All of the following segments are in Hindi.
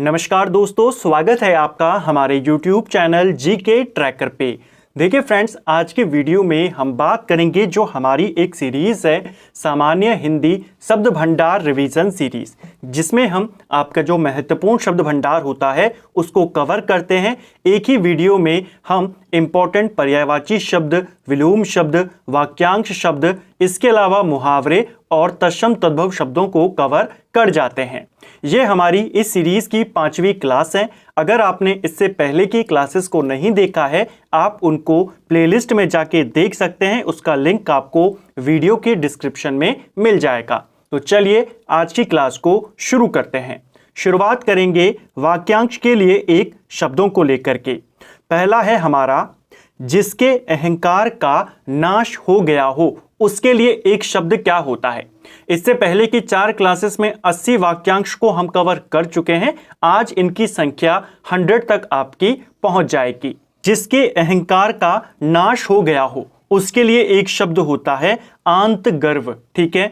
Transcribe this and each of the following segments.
नमस्कार दोस्तों, स्वागत है आपका हमारे YouTube चैनल जीके ट्रैकर पे। देखिए फ्रेंड्स, आज के वीडियो में हम बात करेंगे जो हमारी एक सीरीज़ है सामान्य हिंदी शब्द भंडार रिवीजन सीरीज़, जिसमें हम आपका जो महत्वपूर्ण शब्द भंडार होता है उसको कवर करते हैं। एक ही वीडियो में हम इम्पॉर्टेंट पर्यायवाची शब्द, विलोम शब्द, वाक्यांश शब्द, इसके अलावा मुहावरे और तत्सम तद्भव शब्दों को कवर कर जाते हैं। ये हमारी इस सीरीज़ की 5वीं क्लास है। अगर आपने इससे पहले की क्लासेस को नहीं देखा है, आप उनको प्लेलिस्ट में जाके देख सकते हैं। उसका लिंक आपको वीडियो के डिस्क्रिप्शन में मिल जाएगा। तो चलिए आज की क्लास को शुरू करते हैं। शुरुआत करेंगे वाक्यांश के लिए एक शब्दों को लेकर के। पहला है हमारा, जिसके अहंकार का नाश हो गया हो, उसके लिए एक शब्द क्या होता है। इससे पहले की 4 क्लासेस में 80 वाक्यांश को हम कवर कर चुके हैं। आज इनकी संख्या 100 तक आपकी पहुंच जाएगी। जिसके अहंकार का नाश हो गया हो, उसके लिए एक शब्द होता है आंत गर्व। ठीक है।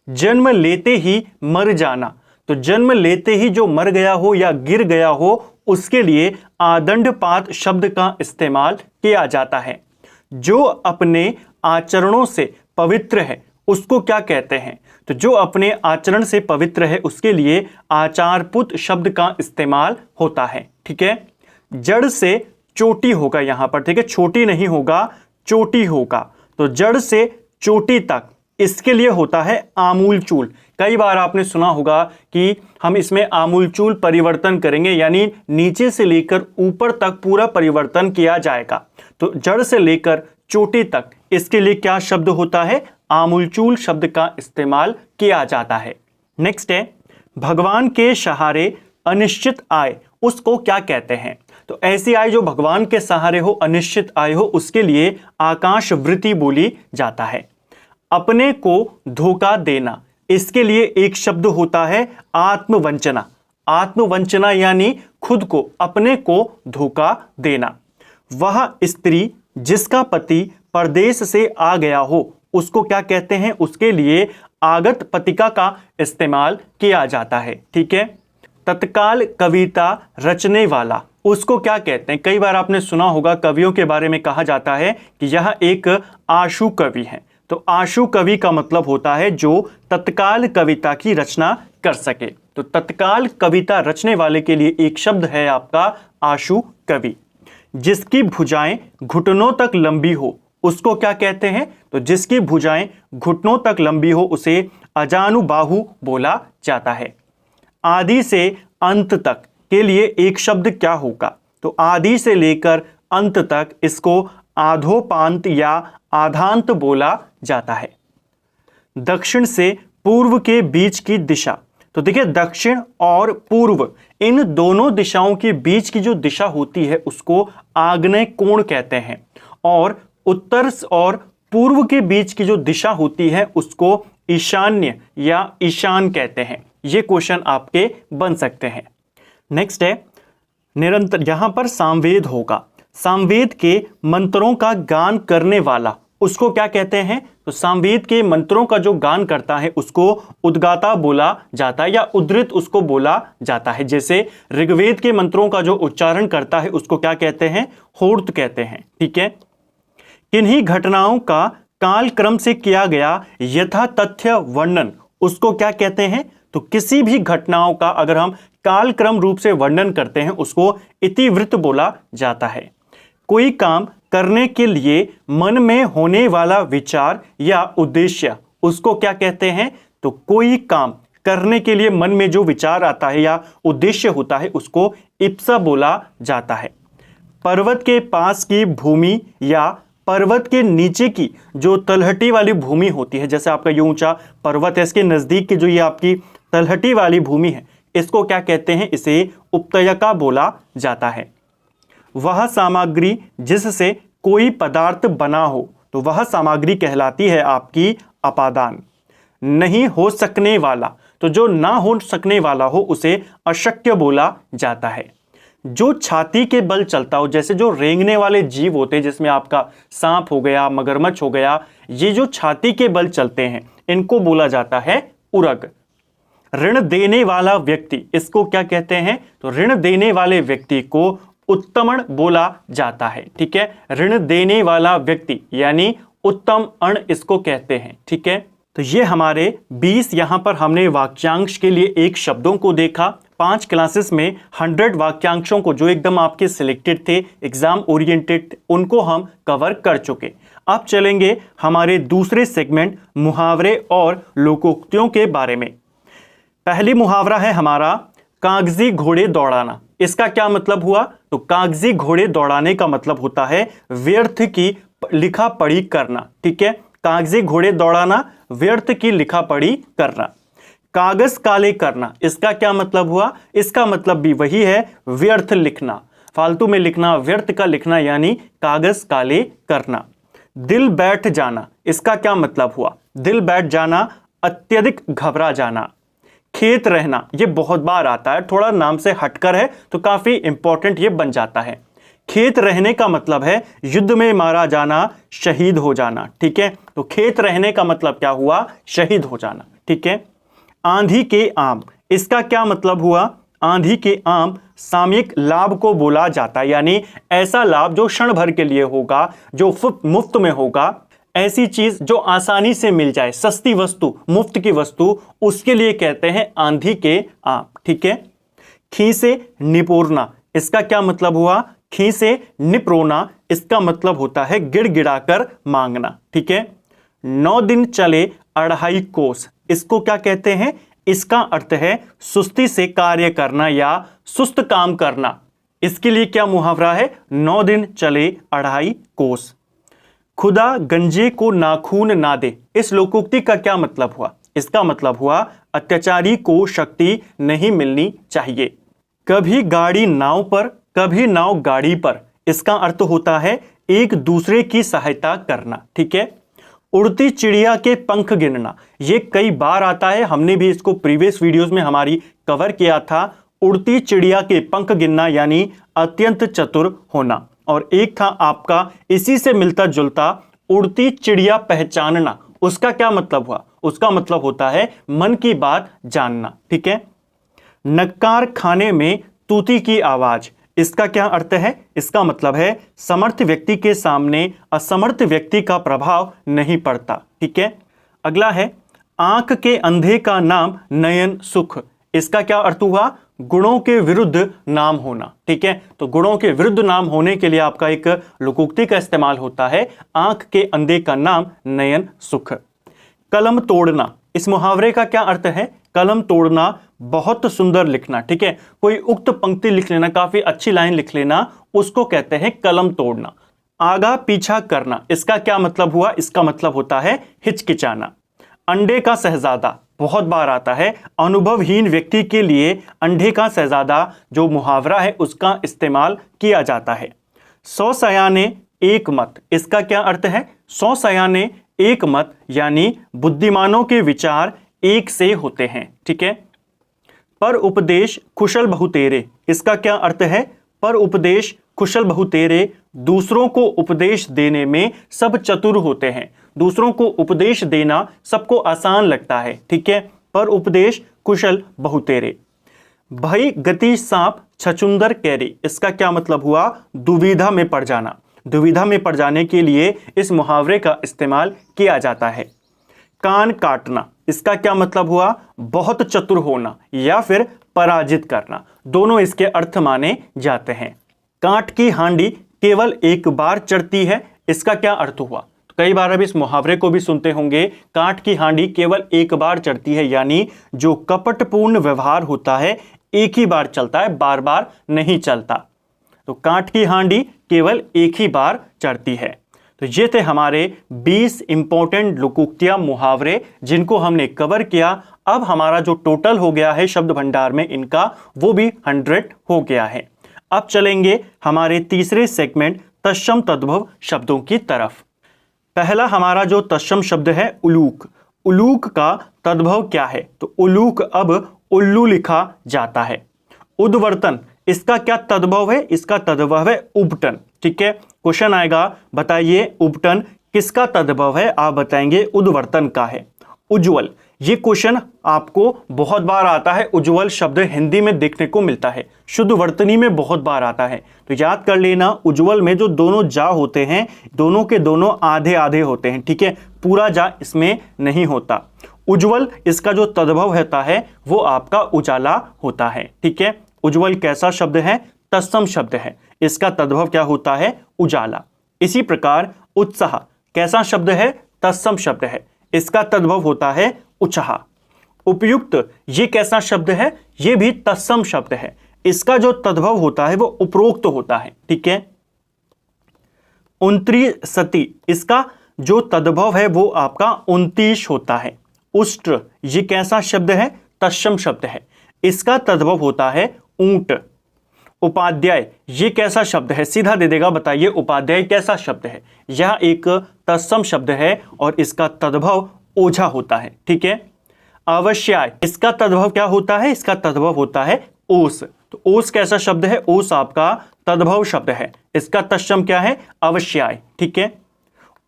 जन्म लेते ही मर जाना, तो जन्म लेते ही जो मर गया हो या गिर गया हो, उसके लिए आदंडपात शब्द का इस्तेमाल किया जाता है। जो अपने आचरणों से पवित्र है उसको क्या कहते हैं, तो जो अपने आचरण से पवित्र है उसके लिए आचारपुत शब्द का इस्तेमाल होता है। ठीक है। जड़ से चोटी होगा यहां पर, ठीक है, छोटी नहीं होगा, चोटी होगा। तो जड़ से चोटी तक, इसके लिए होता है आमूलचूल। कई बार आपने सुना होगा कि हम इसमें आमूलचूल परिवर्तन करेंगे, यानी नीचे से लेकर ऊपर तक पूरा परिवर्तन किया जाएगा। तो जड़ से लेकर चोटी तक, इसके लिए क्या शब्द होता है, आमूलचूल शब्द का इस्तेमाल किया जाता है। नेक्स्ट है, भगवान के सहारे अनिश्चित आय, उसको क्या कहते हैं। तो ऐसी आय जो भगवान के सहारे हो, अनिश्चित आय हो, उसके लिए आकाश वृत्ति बोली जाता है। अपने को धोखा देना, इसके लिए एक शब्द होता है आत्मवंचना। आत्मवंचना यानी खुद को, अपने को धोखा देना। वह स्त्री जिसका पति परदेश से आ गया हो, उसको क्या कहते हैं, उसके लिए आगत पतिका का इस्तेमाल किया जाता है। ठीक है। तत्काल कविता रचने वाला, उसको क्या कहते हैं। कई बार आपने सुना होगा कवियों के बारे में कहा जाता है कि यह एक आशु कवि है। तो आशु कवि का मतलब होता है जो तत्काल कविता की रचना कर सके। तो तत्काल कविता रचने वाले के लिए एक शब्द है आपका आशु कवि। जिसकी भुजाएं घुटनों तक लंबी हो, उसको क्या कहते हैं, तो जिसकी भुजाएं घुटनों तक लंबी हो उसे अजानुबाहु बोला जाता है। आदि से अंत तक के लिए एक शब्द क्या होगा, तो आदि से लेकर अंत तक इसको आधोपांत या आधांत बोला जाता है। दक्षिण से पूर्व के बीच की दिशा, तो देखिए दक्षिण और पूर्व इन दोनों दिशाओं के बीच की जो दिशा होती है उसको आग्नेय कोण कहते हैं, और उत्तर और पूर्व के बीच की जो दिशा होती है उसको ईशान्य या ईशान कहते हैं। ये क्वेश्चन आपके बन सकते हैं। नेक्स्ट है, निरंतर, यहां पर सामवेद होगा। सामवेद के मंत्रों का गान करने वाला, उसको क्या कहते हैं, तो सामवेद के मंत्रों का जो गान करता है उसको उद्गाता बोला जाता है या उद्धृत उसको बोला जाता है। जैसे ऋग्वेद के मंत्रों का जो उच्चारण करता है उसको क्या कहते हैं, होर्त कहते हैं। ठीक है। किन्हीं घटनाओं का कालक्रम से किया गया यथा तथ्य वर्णन, उसको क्या कहते हैं, तो किसी भी घटनाओं का अगर हम कालक्रम रूप से वर्णन करते हैं उसको इतिवृत्त बोला जाता है। कोई काम करने के लिए मन में होने वाला विचार या उद्देश्य, उसको क्या कहते हैं, तो कोई काम करने के लिए मन में जो विचार आता है या उद्देश्य होता है उसको इप्सा बोला जाता है। पर्वत के पास की भूमि या पर्वत के नीचे की जो तलहटी वाली भूमि होती है, जैसे आपका ये ऊंचा पर्वत है, इसके नजदीक की जो ये आपकी तलहटी वाली भूमि है, इसको क्या कहते हैं, इसे उपतयका बोला जाता है। वह सामग्री जिससे कोई पदार्थ बना हो, तो वह सामग्री कहलाती है आपकी अपादान। नहीं हो सकने वाला, तो जो ना हो सकने वाला हो उसे अशक्य बोला जाता है। जो छाती के बल चलता हो, जैसे जो रेंगने वाले जीव होते हैं जिसमें आपका सांप हो गया, मगरमच्छ हो गया, ये जो छाती के बल चलते हैं इनको बोला जाता है उरग। ऋण देने वाला व्यक्ति, इसको क्या कहते हैं? तो ऋण देने वाले व्यक्ति को उत्तमण बोला जाता है। ठीक है, ऋण देने वाला व्यक्ति यानी उत्तम अण इसको कहते हैं। ठीक है, तो ये हमारे 20 यहां पर हमने वाक्यांश के लिए एक शब्दों को देखा। 5 क्लासेस में 100 वाक्यांशों को जो एकदम आपके सिलेक्टेड थे, एग्जाम ओरिएंटेड, उनको हम कवर कर चुके। अब चलेंगे हमारे दूसरे सेगमेंट मुहावरे और लोकोक्तियों के बारे में। पहली मुहावरा है हमारा कागजी घोड़े दौड़ाना। इसका क्या मतलब हुआ? तो कागजी घोड़े दौड़ाने का मतलब होता है व्यर्थ की लिखा पढ़ी करना। ठीक है, कागजी घोड़े दौड़ाना, व्यर्थ की लिखा पढ़ी करना। कागज काले करना, इसका क्या मतलब हुआ? इसका मतलब भी वही है, व्यर्थ लिखना, फालतू में लिखना, व्यर्थ का लिखना यानी कागज काले करना। दिल बैठ जाना, इसका क्या मतलब हुआ? दिल बैठ जाना, अत्यधिक घबरा जाना। खेत रहना, ये बहुत बार आता है, थोड़ा नाम से हटकर है तो काफी इंपॉर्टेंट ये बन जाता है। खेत रहने का मतलब है युद्ध में मारा जाना, शहीद हो जाना। ठीक है, तो खेत रहने का मतलब क्या हुआ? शहीद हो जाना। ठीक है, आंधी के आम, इसका क्या मतलब हुआ? आंधी के आम सामयिक लाभ को बोला जाता है, यानी ऐसा लाभ जो क्षण भर के लिए होगा, जो मुफ्त में होगा, ऐसी चीज जो आसानी से मिल जाए, सस्ती वस्तु, मुफ्त की वस्तु, उसके लिए कहते हैं आंधी के आम। ठीक है, खीसे निपोरना, इसका क्या मतलब हुआ? खीसे निपरोना, इसका मतलब होता है गिड़गिड़ाकर मांगना। ठीक है, 9 दिन चले 2.5 कोस, इसको क्या कहते हैं? इसका अर्थ है सुस्ती से कार्य करना या सुस्त काम करना। इसके लिए क्या मुहावरा है? 9 दिन चले 2.5 कोस। खुदा गंजे को नाखून ना दे, इस लोकोक्ति का क्या मतलब हुआ? इसका मतलब हुआ अत्याचारी को शक्ति नहीं मिलनी चाहिए। कभी गाड़ी नाव पर, कभी नाव गाड़ी पर, इसका अर्थ होता है एक दूसरे की सहायता करना। ठीक है, उड़ती चिड़िया के पंख गिनना, ये कई बार आता है, हमने भी इसको प्रीवियस वीडियोस में हमारी कवर किया था। उड़ती चिड़िया के पंख गिनना यानी अत्यंत चतुर होना। और एक था आपका इसी से मिलता जुलता उड़ती चिड़िया पहचानना, उसका क्या मतलब हुआ? उसका मतलब होता है मन की बात जानना। ठीक है, नक्कार खाने में तूती की आवाज, इसका क्या अर्थ है? इसका मतलब है समर्थ व्यक्ति के सामने असमर्थ व्यक्ति का प्रभाव नहीं पड़ता। ठीक है, अगला है आंख के अंधे का नाम नयन सुख, इसका क्या अर्थ हुआ? गुणों के विरुद्ध नाम होना। ठीक है, तो गुणों के विरुद्ध नाम होने के लिए आपका एक लोकोक्ति का इस्तेमाल होता है, आंख के अंधे का नाम नयन सुख। कलम तोड़ना, इस मुहावरे का क्या अर्थ है? कलम तोड़ना, बहुत सुंदर लिखना। ठीक है, कोई उक्त पंक्ति लिख लेना, काफी अच्छी लाइन लिख लेना, उसको कहते हैं कलम तोड़ना। आगा पीछा करना, इसका क्या मतलब हुआ? इसका मतलब होता है हिचकिचाना। अंडे का शहजादा, बहुत बार आता है, अनुभवहीन व्यक्ति के लिए अंडे का शहजादा जो मुहावरा है उसका इस्तेमाल किया जाता है। 100 सयाने एक मत, इसका क्या अर्थ है? 100 सयाने एक मत यानी बुद्धिमानों के विचार एक से होते हैं। ठीक है, पर उपदेश कुशल बहुतेरे, इसका क्या अर्थ है? पर उपदेश कुशल बहुतेरे, दूसरों को उपदेश देने में सब चतुर होते हैं, दूसरों को उपदेश देना सबको आसान लगता है। ठीक है, पर उपदेश कुशल बहुतेरे। भई गति सांप छचुंदर कैरी, इसका क्या मतलब हुआ? दुविधा में पड़ जाना, दुविधा में पड़ जाने के लिए इस मुहावरे का इस्तेमाल किया जाता है। कान काटना, इसका क्या मतलब हुआ? बहुत चतुर होना या फिर पराजित करना, दोनों इसके अर्थ माने जाते हैं। कांट की हांडी केवल एक बार चढ़ती है, इसका क्या अर्थ हुआ? तो कई बार अब इस मुहावरे को भी सुनते होंगे, कांट की हांडी केवल एक बार चढ़ती है, यानी जो कपटपूर्ण व्यवहार होता है एक ही बार चलता है, बार बार नहीं चलता। तो कांट की हांडी केवल एक ही बार चढ़ती है। तो ये थे हमारे 20 इंपॉर्टेंट लोकोक्तियां, मुहावरे, जिनको हमने कवर किया। अब हमारा जो टोटल हो गया है शब्द भंडार में इनका, वो भी 100 हो गया है। अब चलेंगे हमारे तीसरे सेगमेंट तत्सम तद्भव शब्दों की तरफ। पहला हमारा जो तत्सम शब्द है उलूक, उलूक का तद्भव क्या है? तो उलूक अब उल्लू लिखा जाता है। उद्वर्तन, इसका क्या तद्भव है? इसका तद्भव है उपटन। ठीक है, क्वेश्चन आएगा, बताइए उपटन किसका तद्भव है? आप बताएंगे उद्वर्तन का है। उज्ज्वल, ये क्वेश्चन आपको बहुत बार आता है, उज्ज्वल शब्द हिंदी में देखने को मिलता है, शुद्ध वर्तनी में बहुत बार आता है। तो याद कर लेना, उज्ज्वल में जो दोनों जा होते हैं दोनों के दोनों आधे आधे होते हैं, ठीक है, पूरा जा इसमें नहीं होता। उज्ज्वल इसका जो तद्भव होता है वो आपका उजाला होता है, ठीक है। उज्ज्वल कैसा शब्द है? तत्सम शब्द है, इसका तद्भव क्या होता है? उजाला। इसी प्रकार उत्साह कैसा शब्द है? तत्सम शब्द है, इसका तद्भव होता है उत्साह। उपयुक्त ये कैसा शब्द है? ये भी तत्सम शब्द है, इसका जो तद्भव होता है वो उपरोक्त होता है, ठीक है। 29 इसका जो तद्भव है वो आपका 29 होता है। उष्ट्र ये कैसा शब्द है? तत्सम शब्द है, इसका तद्भव होता है ऊंट। उपाध्याय ये कैसा शब्द है? सीधा दे देगा, बताइए उपाध्याय कैसा शब्द है? यह एक तत्सम शब्द है और इसका तद्भव ओझा होता है, ठीक है। अवश्याय इसका तद्भव क्या होता है? इसका तद्भव होता है ओस। तो ओस कैसा शब्द है? ओस आपका तद्भव शब्द है, इसका तत्सम क्या है? अवश्याय, ठीक है।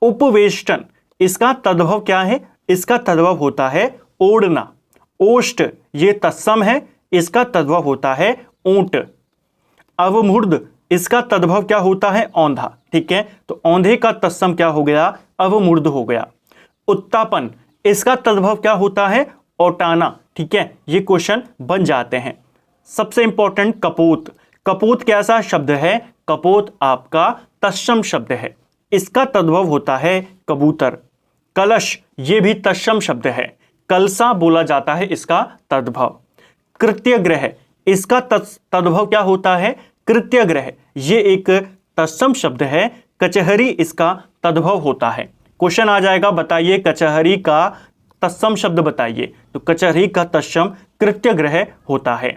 उपवेष्टन इसका तद्भव क्या है? इसका तद्भव होता है ओढ़ना। ओष्ठ ये तत्सम है, इसका तद्भव होता है ऊंट। अवमूर्ध इसका तद्भव क्या होता है? औंधा, ठीक है। तो औंधे का तत्सम क्या हो गया? अवमूर्ध हो गया। उत्तापन इसका तद्भव क्या होता है? औटाना, ठीक है। ये क्वेश्चन बन जाते हैं। सबसे इंपॉर्टेंट कपोत। कपोत कैसा शब्द है? कपोत आपका तत्सम शब्द है, इसका तद्भव होता है कबूतर। कलश ये भी तत्सम शब्द है, कलसा बोला जाता है इसका तद्भव। कृत्यग्रह इसका तद्भव क्या होता है? कृत्यग्रह ये एक तत्सम शब्द है। कचहरी इसका तद्भव होता है। क्वेश्चन आ जाएगा, बताइए कचहरी का तत्सम शब्द बताइए। तो कचहरी का तत्सम कृत्यग्रह होता है।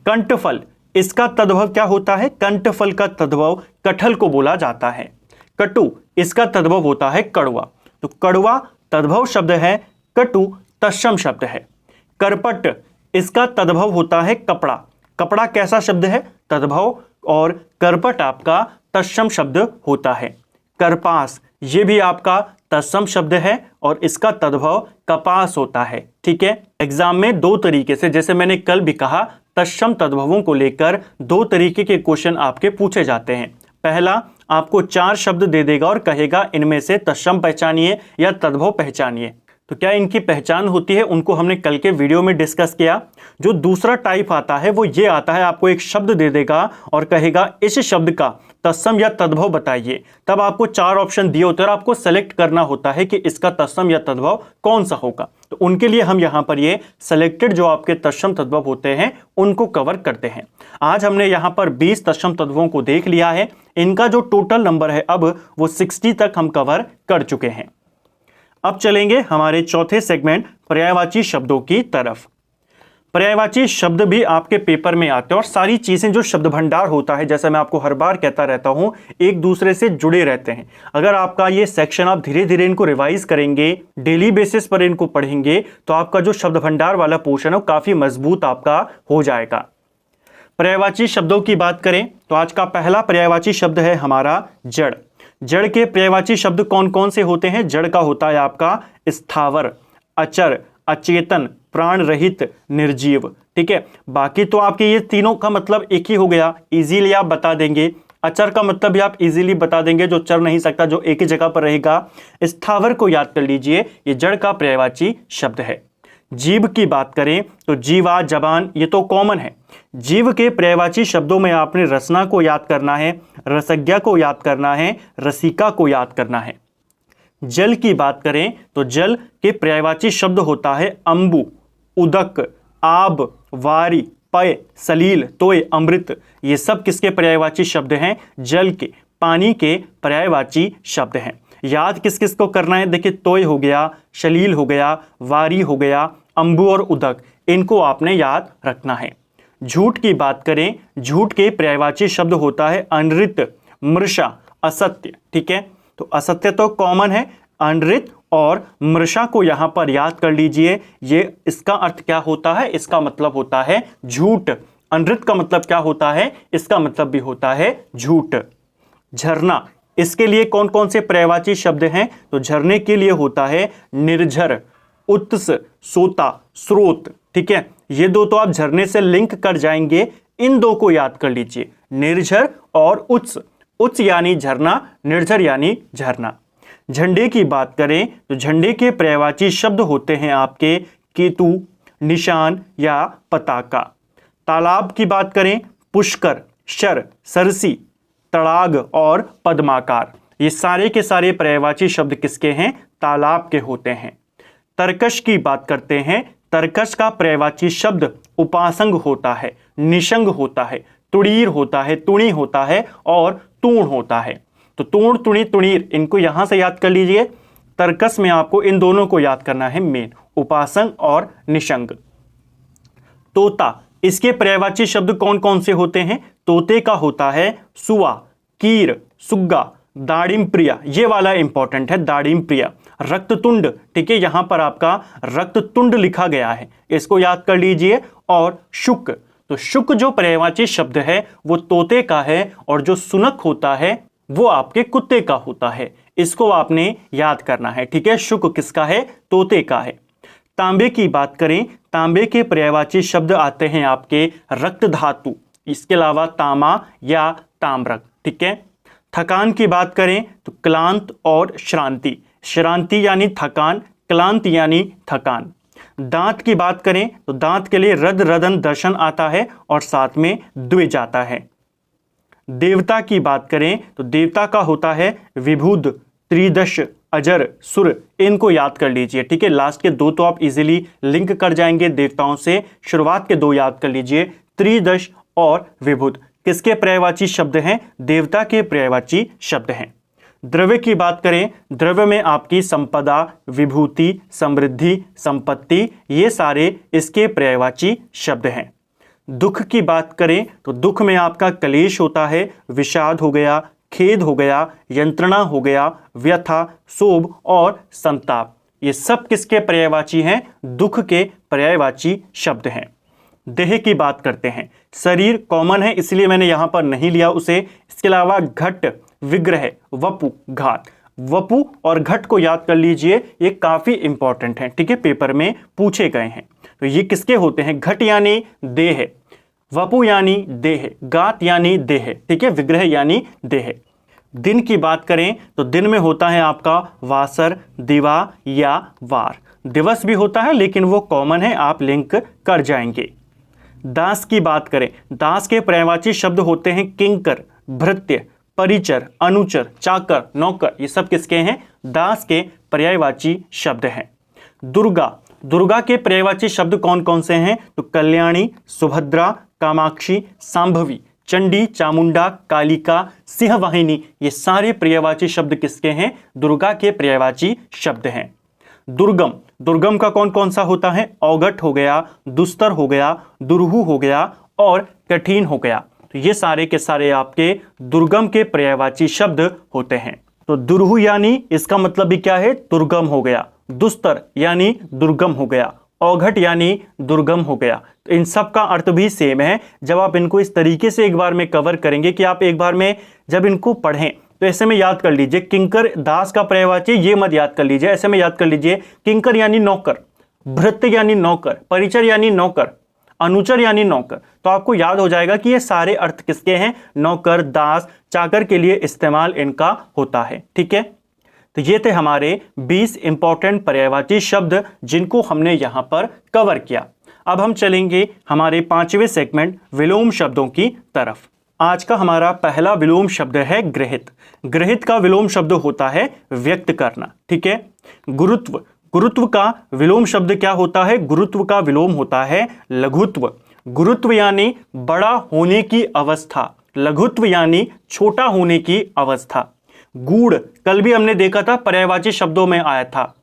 कंठफल इसका तद्भव क्या होता है? कंठफल का तद्भव कटहल को बोला जाता है। कटु इसका तद्भव होता है कड़वा। तो कड़वा तद्भव शब्द है, कटु तत्सम शब्द है। करपट इसका तद्भव होता है कपड़ा। कपड़ा कैसा शब्द है? तद्भव। और करपट आपका तत्सम शब्द होता है। करपास ये भी आपका तत्सम शब्द है और इसका तद्भव कपास होता है, ठीक है। एग्जाम में दो तरीके से, जैसे मैंने कल भी कहा, तत्सम तद्भवों को लेकर दो तरीके के क्वेश्चन आपके पूछे जाते हैं। पहला, आपको 4 शब्द दे देगा और कहेगा इनमें से तत्सम पहचानिए या तद्भव पहचानिए। तो क्या इनकी पहचान होती है, उनको हमने कल के वीडियो में डिस्कस किया। जो दूसरा टाइप आता है वो ये आता है, आपको एक शब्द दे देगा और कहेगा इस शब्द का तत्सम या तद्भव बताइए। तब आपको 4 ऑप्शन दिए होते हैं और आपको सेलेक्ट करना होता है कि इसका तत्सम या तद्भव कौन सा होगा। तो उनके लिए हम यहाँ पर ये सेलेक्टेड जो आपके तत्सम तद्भव होते हैं उनको कवर करते हैं। आज हमने यहाँ पर 20 तत्सम तद्भवों को देख लिया है। इनका जो टोटल नंबर है अब वो 60 तक हम कवर कर चुके हैं। अब चलेंगे हमारे चौथे सेगमेंट पर्यायवाची शब्दों की तरफ। पर्यायवाची शब्द भी आपके पेपर में आते हैं और सारी चीजें जो शब्द भंडार होता है, जैसा मैं आपको हर बार कहता रहता हूं, एक दूसरे से जुड़े रहते हैं। अगर आपका ये सेक्शन आप धीरे धीरे इनको रिवाइज करेंगे, डेली बेसिस पर इनको पढ़ेंगे, तो आपका जो शब्द भंडार वाला पोर्शन है वो काफी मजबूत आपका हो जाएगा। पर्यायवाची शब्दों की बात करें तो आज का पहला पर्यायवाची शब्द है हमारा जड़। जड़ के पर्यायवाची शब्द कौन कौन से होते हैं? जड़ का होता है आपका स्थावर, अचर, अचेतन, प्राण रहित, निर्जीव, ठीक है। बाकी तो आपके ये तीनों का मतलब एक ही हो गया, इजीली आप बता देंगे। अचर का मतलब भी आप इजीली बता देंगे, जो चर नहीं सकता, जो एक ही जगह पर रहेगा। स्थावर को याद कर लीजिए, ये जड़ का पर्यायवाची शब्द है। जीव की बात करें तो जीवा, जबान, ये तो कॉमन है। जीव के पर्यायवाची शब्दों में आपने रसना को याद करना है, रसज्ञा को याद करना है, रसिका को याद करना है। जल की बात करें तो जल के पर्यायवाची शब्द होता है अंबु, उदक, आब, वारी, पय, सलील, तोय, अमृत। ये सब किसके पर्यायवाची शब्द हैं? जल के, पानी के पर्यायवाची शब्द हैं। याद किस किस को करना है? देखिए, तोय हो गया, सलील हो गया, वारी हो गया, अंबु और उदक, इनको आपने याद रखना है। झूठ की बात करें, झूठ के पर्यायवाची शब्द होता है अनृत, मृषा, असत्य, ठीक है। तो असत्य तो कॉमन है, अनृत और मृषा को यहां पर याद कर लीजिए। ये इसका अर्थ क्या होता है? इसका मतलब होता है झूठ। अनृत का मतलब क्या होता है? इसका मतलब भी होता है झूठ। झरना, इसके लिए कौन कौन से पर्यायवाची शब्द हैं? तो झरने के लिए होता है निर्झर, उत्स, सोता, स्रोत। ठीक है, ये दो तो आप झरने से लिंक कर जाएंगे, इन दो को याद कर लीजिए, निर्झर और उत्स। उत्स यानी झरना, निर्झर यानी झरना। झंडे की बात करें तो झंडे के पर्यायवाची शब्द होते हैं आपके केतु, निशान या पताका। तालाब की बात करें पुष्कर, शर, सरसी, तड़ाग और पद्माकार। ये सारे के सारे पर्यायवाची शब्द किसके हैं? तालाब के होते हैं। तर्कश की बात करते हैं, तर्कश का पर्यायवाची शब्द उपासंग होता है, निशंग होता है, तुड़ीर होता है, तुणी होता है और तूण होता है। तो तूण, तुणी, तुणीर, इनको यहां से याद कर लीजिए। तर्कस में आपको इन दोनों को याद करना है मेन, उपासंग और निशंग। तोता, इसके पर्यायवाची शब्द कौन कौन से होते हैं? तोते का होता है सुआ, कीर, सुग्गा, दाड़िम प्रिया, ये वाला इंपॉर्टेंट है, दाड़िम प्रिया। रक्ततुंड, ठीक है, यहां पर आपका रक्ततुंड लिखा गया है, इसको याद कर लीजिए। और शुक, तो शुक जो पर्यायवाची शब्द है वो तोते का है, और जो सुनक होता है वो आपके कुत्ते का होता है, इसको आपने याद करना है। ठीक है, शुक किसका है? तोते का है। तांबे की बात करें, तांबे के पर्यायवाची शब्द आते हैं आपके रक्त धातु, इसके अलावा तामा या ताम्रक। ठीक है, थकान की बात करें तो क्लांत और श्रांति। श्रांति यानी थकान, क्लांत यानी थकान। दांत की बात करें तो दांत के लिए रद, रदन, दर्शन आता है और साथ में द्विज आता है। देवता की बात करें तो देवता का होता है विभुद, त्रिदश, अजर, सुर, इनको याद कर लीजिए। ठीक है, लास्ट के दो तो आप इजीली लिंक कर जाएंगे देवताओं से, शुरुआत के दो याद कर लीजिए, त्रिदश और विभुद। किसके पर्यायवाची शब्द हैं? देवता के पर्यायवाची शब्द हैं। द्रव्य की बात करें, द्रव्य में आपकी संपदा, विभूति, समृद्धि, संपत्ति, ये सारे इसके पर्यायवाची शब्द हैं। दुख की बात करें तो दुख में आपका क्लेश होता है, विषाद हो गया, खेद हो गया, यंत्रणा हो गया, व्यथा, शोभ और संताप, ये सब किसके पर्यायवाची हैं? दुख के पर्यायवाची शब्द हैं। देह की बात करते हैं, शरीर कॉमन है इसलिए मैंने यहां पर नहीं लिया उसे। इसके अलावा घट, विग्रह, वपु, घात। वपु और घट को याद कर लीजिए, ये काफी इंपॉर्टेंट है। ठीक है, पेपर में पूछे गए हैं। तो ये किसके होते हैं? घट यानी देह, वपु यानी देह, गात यानी देह। ठीक है, विग्रह यानी देह। दिन की बात करें तो दिन में होता है आपका वासर, दिवा या वार। दिवस भी होता है लेकिन वो कॉमन है, आप लिंक कर जाएंगे। दास की बात करें, दास के पर्यायवाची शब्द होते हैं किंकर, भृत्य, परिचर, अनुचर, चाकर, नौकर, ये सब किसके हैं? दास के पर्यायवाची शब्द हैं। दुर्गा, दुर्गा के पर्यायवाची शब्द कौन कौन से हैं? तो कल्याणी, सुभद्रा, कामाक्षी, सांभवी, चंडी, चामुंडा, कालिका, सिंहवाहिनी, ये सारे पर्यायवाची शब्द किसके हैं? दुर्गा के पर्यायवाची शब्द हैं। दुर्गम, दुर्गम का कौन कौन सा होता है? औगट हो गया, दुस्तर हो गया, दुर्हु हो गया और कठिन हो गया। तो ये सारे के सारे आपके दुर्गम के पर्यायवाची शब्द होते हैं। तो दुर्हु यानी इसका मतलब भी क्या है? दुर्गम हो गया। दुस्तर यानी दुर्गम हो गया। औघट यानी दुर्गम हो गया। तो इन सब का अर्थ भी सेम है। जब आप इनको इस तरीके से एक बार में कवर करेंगे कि आप एक बार में जब इनको पढ़ें तो ऐसे में याद कर लीजिए, किंकर दास का पर्यायवाची ये मत याद कर लीजिए, ऐसे में याद कर लीजिए किंकर यानी नौकर, भृत्य यानी नौकर, परिचर यानी नौकर, अनुचर यानी नौकर। तो आपको याद हो जाएगा कि ये सारे अर्थ किसके हैं? नौकर, दास, चाकर के लिए इस्तेमाल इनका होता है। ठीक है, तो ये थे हमारे 20 इंपॉर्टेंट पर्यायवाची शब्द जिनको हमने यहां पर कवर किया। अब हम चलेंगे हमारे 5वें सेगमेंट विलोम शब्दों की तरफ। आज का हमारा पहला विलोम शब्द है गृहित। गृहित का विलोम शब्द होता है व्यक्त करना। ठीक है, गुरुत्व, गुरुत्व का विलोम शब्द क्या होता है? गुरुत्व का विलोम होता है लघुत्व। गुरुत्व यानी बड़ा होने की अवस्था, लघुत्व यानी छोटा होने की अवस्था। गूढ़, कल भी हमने देखा था पर्यायवाची शब्दों में आया था।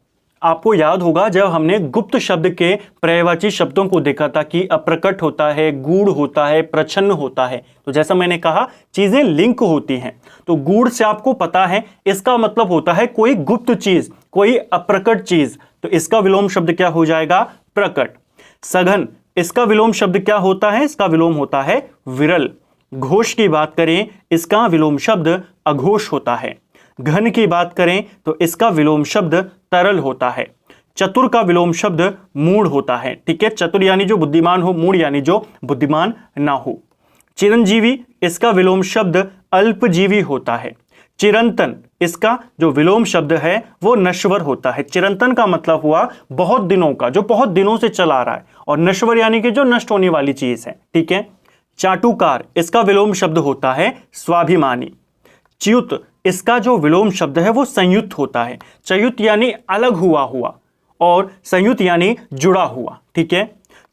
आपको याद होगा जब हमने गुप्त शब्द के पर्यायवाची शब्दों को देखा था कि अप्रकट होता है, गूढ़ होता है, प्रच्छन्न होता है। तो जैसा मैंने कहा चीजें लिंक होती हैं। तो गूढ़ से आपको पता है इसका मतलब होता है कोई गुप्त चीज, कोई अप्रकट चीज। तो इसका विलोम शब्द क्या हो जाएगा? प्रकट। सघन, इसका विलोम शब्द क्या होता है? इसका विलोम होता है विरल। घोष की बात करें, इसका विलोम शब्द अघोष होता है। घन की बात करें तो इसका विलोम शब्द तरल होता है। चतुर का विलोम शब्द मूढ़ होता है। ठीक है, चतुर यानी जो बुद्धिमान हो, मूढ़ यानी जो बुद्धिमान ना हो। चिरंजीवी, इसका विलोम शब्द अल्पजीवी होता है। चिरंतन, इसका जो विलोम शब्द है वो नश्वर होता है। चिरंतन का मतलब हुआ बहुत दिनों का, जो बहुत दिनों से चला आ रहा है, और नश्वर यानी कि जो नष्ट होने वाली चीज है। ठीक है। चाटुकार, इसका विलोम शब्द होता है स्वाभिमानी। च्युत, इसका जो विलोम शब्द है वो संयुक्त होता है। च्युत यानी अलग हुआ हुआ, और संयुक्त यानी जुड़ा हुआ। ठीक है।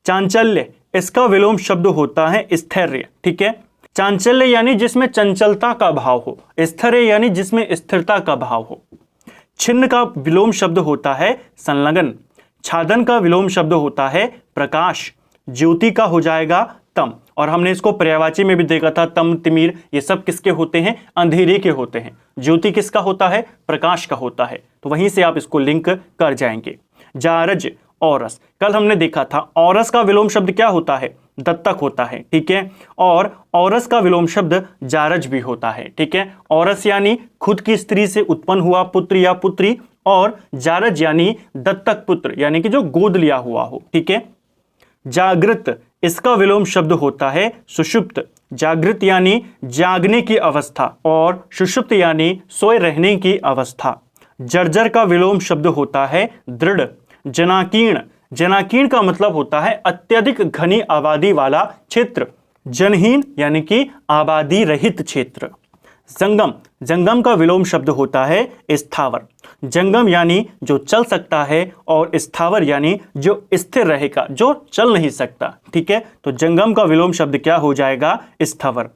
चांचल्य, इसका विलोम शब्द होता है स्थैर्य। ठीक है। चांचल्य यानी जिसमें चंचलता का भाव हो, स्थैर्य यानी जिसमें स्थिरता का भाव हो। छिन्न का विलोम शब्द होता है संलग्न। छादन का विलोम शब्द होता है प्रकाश। ज्योति का हो जाएगा तम, और हमने इसको पर्यायवाची में भी देखा था, तम तिमिर ये सब किसके होते हैं? अंधेरे के होते हैं। ज्योति किसका होता है? प्रकाश का होता है। तो वहीं से आप इसको लिंक कर जाएंगे। जारज, औरस, कल हमने देखा था औरस का विलोम शब्द क्या होता है? दत्तक होता है। ठीक है। और औरस का विलोम शब्द जारज भी होता है। ठीक है। औरस यानी खुद की स्त्री से उत्पन्न हुआ पुत्र या पुत्री, और जारज यानी दत्तक पुत्र, यानी कि जो गोद लिया हुआ हो। ठीक है। जागृत, इसका विलोम शब्द होता है सुषुप्त। जागृत यानी जागने की अवस्था, और सुषुप्त यानी सोए रहने की अवस्था। जर्जर का विलोम शब्द होता है दृढ़। जनाकीर्ण, जनाकीर्ण का मतलब होता है अत्यधिक घनी आबादी वाला क्षेत्र। जनहीन यानी कि आबादी रहित क्षेत्र। जंगम, जंगम का विलोम शब्द होता है स्थावर। जंगम यानी जो चल सकता है, और स्थावर यानी जो स्थिर रहेगा, जो चल नहीं सकता। ठीक है। तो जंगम का विलोम शब्द क्या हो जाएगा? स्थावर।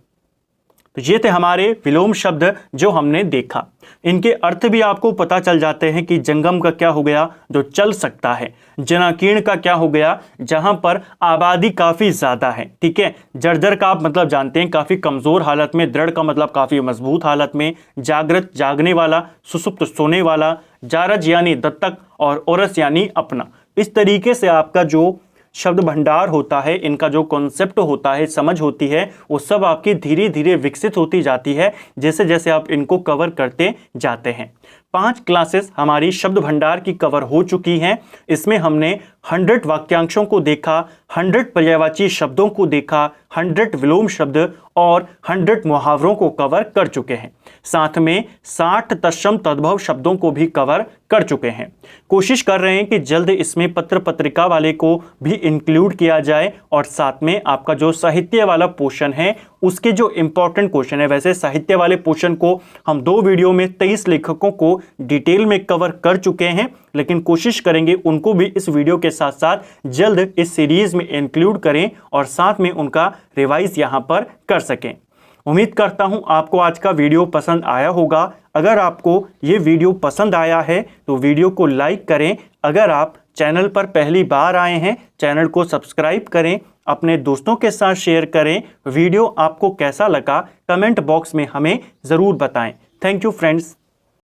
तो ये थे हमारे विलोम शब्द जो हमने देखा। इनके अर्थ भी आपको पता चल जाते हैं कि जंगम का क्या हो गया? जो चल सकता है। जनाकीर्ण का क्या हो गया? जहां पर आबादी काफी ज्यादा है। ठीक है। जर्जर का आप मतलब जानते हैं काफी कमजोर हालत में। दृढ़ का मतलब काफी मजबूत हालत में। जागृत जागने वाला, सुसुप्त सोने वाला। जारज यानी दत्तक, और औरस यानी अपना। इस तरीके से आपका जो शब्द भंडार होता है, इनका जो कॉन्सेप्ट होता है, समझ होती है, वो सब आपकी धीरे धीरे विकसित होती जाती है जैसे जैसे आप इनको कवर करते जाते हैं। 5 क्लासेस हमारी शब्द भंडार की कवर हो चुकी हैं। इसमें हमने 100 वाक्यांशों को देखा, 100 पर्यायवाची शब्दों को देखा, 100 विलोम शब्द और 100 मुहावरों को कवर कर चुके हैं। साथ में 60 तत्सम तद्भव शब्दों को भी कवर कर चुके हैं। कोशिश कर रहे हैं कि जल्द इसमें पत्र पत्रिका वाले को भी इंक्लूड किया जाए, और साथ में आपका जो साहित्य वाला पोर्शन है उसके जो इंपॉर्टेंट क्वेश्चन है। वैसे साहित्य वाले पोर्शन को हम 2 वीडियो में 23 लेखकों को डिटेल में कवर कर चुके हैं, लेकिन कोशिश करेंगे उनको भी इस वीडियो के साथ साथ जल्द इस सीरीज में इंक्लूड करें, और साथ में उनका रिवाइज यहां पर कर सकें। उम्मीद करता हूं आपको आज का वीडियो पसंद आया होगा। अगर आपको ये वीडियो पसंद आया है तो वीडियो को लाइक करें। अगर आप चैनल पर पहली बार आए हैं, चैनल को सब्सक्राइब करें, अपने दोस्तों के साथ शेयर करें। वीडियो आपको कैसा लगा कमेंट बॉक्स में हमें ज़रूर बताएं। Thank you friends.